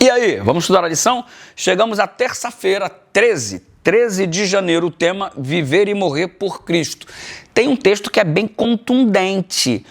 E aí, vamos estudar a lição? Chegamos à terça-feira, 13 de janeiro, o tema Viver e Morrer por Cristo. Tem um texto que é bem contundente,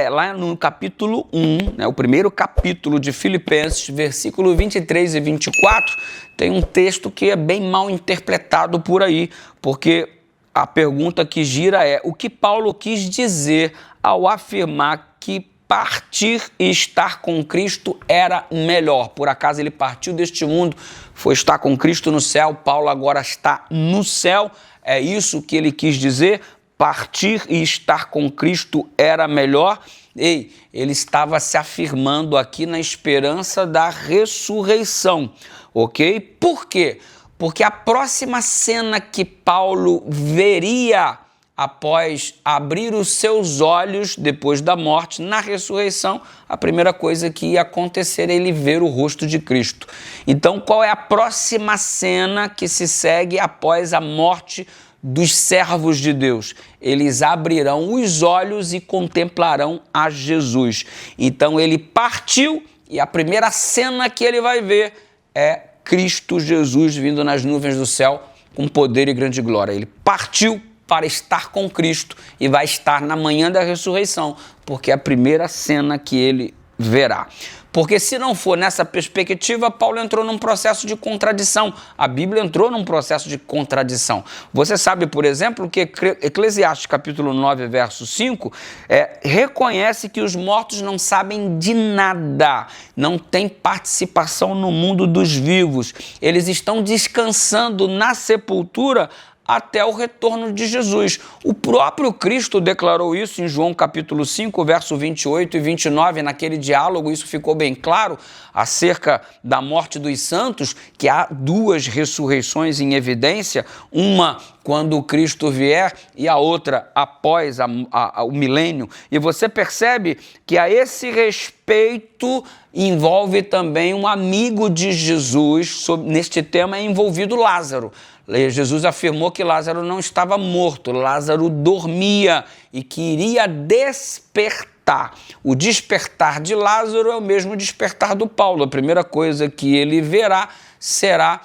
lá no capítulo 1, o primeiro capítulo de Filipenses, versículo 23 e 24, tem um texto que é bem mal interpretado por aí, porque a pergunta que gira é: o que Paulo quis dizer ao afirmar que partir e estar com Cristo era melhor? Por acaso ele partiu deste mundo, foi estar com Cristo no céu, Paulo agora está no céu, é isso que ele quis dizer? Partir e estar com Cristo era melhor? Ele estava se afirmando aqui na esperança da ressurreição, ok? Por quê? Porque a próxima cena que Paulo veria após abrir os seus olhos depois da morte, na ressurreição, a primeira coisa que ia acontecer é ele ver o rosto de Cristo. Então, qual é a próxima cena que se segue após a morte dos servos de Deus? Eles abrirão os olhos e contemplarão a Jesus. Então, ele partiu e a primeira cena que ele vai ver é Cristo Jesus vindo nas nuvens do céu com poder e grande glória. Ele partiu para estar com Cristo e vai estar na manhã da ressurreição, porque é a primeira cena que ele verá. Porque se não for nessa perspectiva, Paulo entrou num processo de contradição. A Bíblia entrou num processo de contradição. Você sabe, por exemplo, que Eclesiastes capítulo 9, verso 5, reconhece que os mortos não sabem de nada, não têm participação no mundo dos vivos. Eles estão descansando na sepultura até o retorno de Jesus. O próprio Cristo declarou isso em João capítulo 5, verso 28 e 29, naquele diálogo, isso ficou bem claro, acerca da morte dos santos, que há duas ressurreições em evidência, uma quando o Cristo vier e a outra após o milênio. E você percebe que a esse respeito envolve também um amigo de Jesus, neste tema é envolvido Lázaro. Jesus afirmou que Lázaro não estava morto, Lázaro dormia e que iria despertar. O despertar de Lázaro é o mesmo despertar do Paulo. A primeira coisa que ele verá será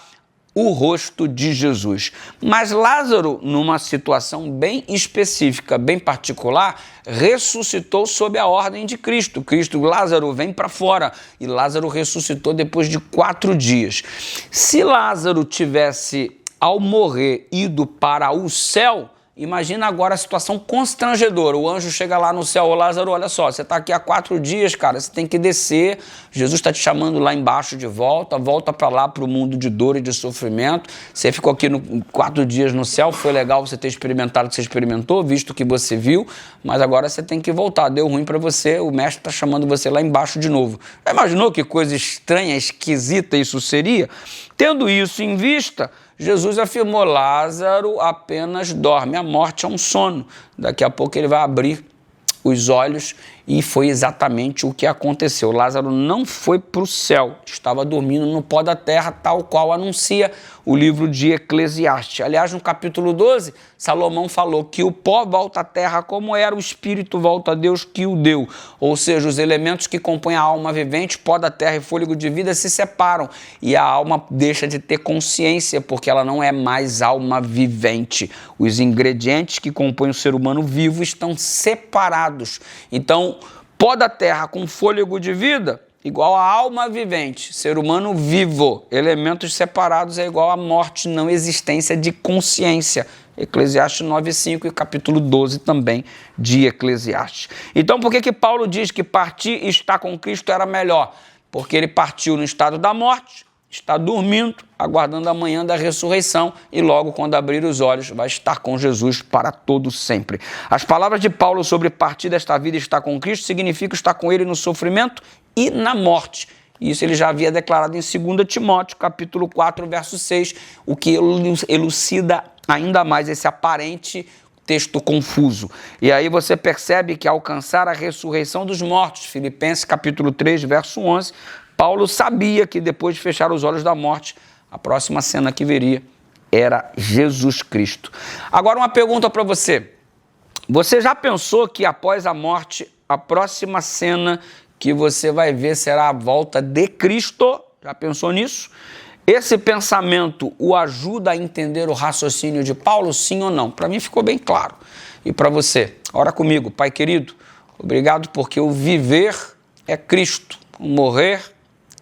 o rosto de Jesus. Mas Lázaro, numa situação bem específica, bem particular, ressuscitou sob a ordem de Cristo. Lázaro, vem para fora. E Lázaro ressuscitou depois de 4 dias. Se Lázaro tivesse, ao morrer, ido para o céu, imagina agora a situação constrangedora. O anjo chega lá no céu: ô Lázaro, olha só, você está aqui há 4 dias, cara, você tem que descer, Jesus está te chamando lá embaixo de volta para lá, para o mundo de dor e de sofrimento. Você ficou aqui 4 dias no céu, foi legal você ter experimentado o que você experimentou, visto que você viu, mas agora você tem que voltar, deu ruim para você, o mestre está chamando você lá embaixo de novo. Já imaginou que coisa estranha, esquisita isso seria? Tendo isso em vista, Jesus afirmou: Lázaro apenas dorme, a morte é um sono. Daqui a pouco ele vai abrir os olhos, e foi exatamente o que aconteceu. Lázaro não foi para o céu, estava dormindo no pó da terra, tal qual anuncia o livro de Eclesiastes. Aliás, no capítulo 12, Salomão falou que o pó volta à terra como era, o espírito volta a Deus que o deu. Ou seja, os elementos que compõem a alma vivente, pó da terra e fôlego de vida, se separam e a alma deixa de ter consciência, porque ela não é mais alma vivente. Os ingredientes que compõem o ser humano vivo estão separados. Então, pó da terra com fôlego de vida igual a alma vivente, ser humano vivo. Elementos separados é igual a morte, não existência de consciência. Eclesiastes 9:5 e capítulo 12 também de Eclesiastes. Então, por que Paulo diz que partir e estar com Cristo era melhor? Porque ele partiu no estado da morte, está dormindo, aguardando a manhã da ressurreição, e logo quando abrir os olhos vai estar com Jesus para todo sempre. As palavras de Paulo sobre partir desta vida e estar com Cristo significam estar com ele no sofrimento e na morte. Isso ele já havia declarado em 2 Timóteo, capítulo 4, verso 6, o que elucida ainda mais esse aparente texto confuso. E aí você percebe que, ao alcançar a ressurreição dos mortos, Filipenses capítulo 3, verso 11, Paulo sabia que depois de fechar os olhos da morte, a próxima cena que veria era Jesus Cristo. Agora, uma pergunta para você. Você já pensou que após a morte, a próxima cena que você vai ver será a volta de Cristo. Já pensou nisso? Esse pensamento o ajuda a entender o raciocínio de Paulo, sim ou não? Para mim ficou bem claro. E para você? Ora comigo, Pai querido, obrigado porque o viver é Cristo, o morrer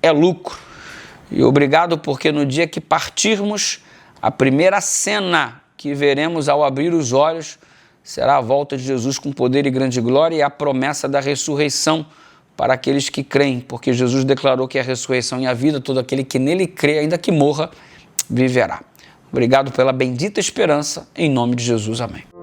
é lucro. E obrigado porque no dia que partirmos, a primeira cena que veremos ao abrir os olhos será a volta de Jesus com poder e grande glória e a promessa da ressurreição para aqueles que creem, porque Jesus declarou que a ressurreição e a vida, todo aquele que nele crê, ainda que morra, viverá. Obrigado pela bendita esperança, em nome de Jesus, amém.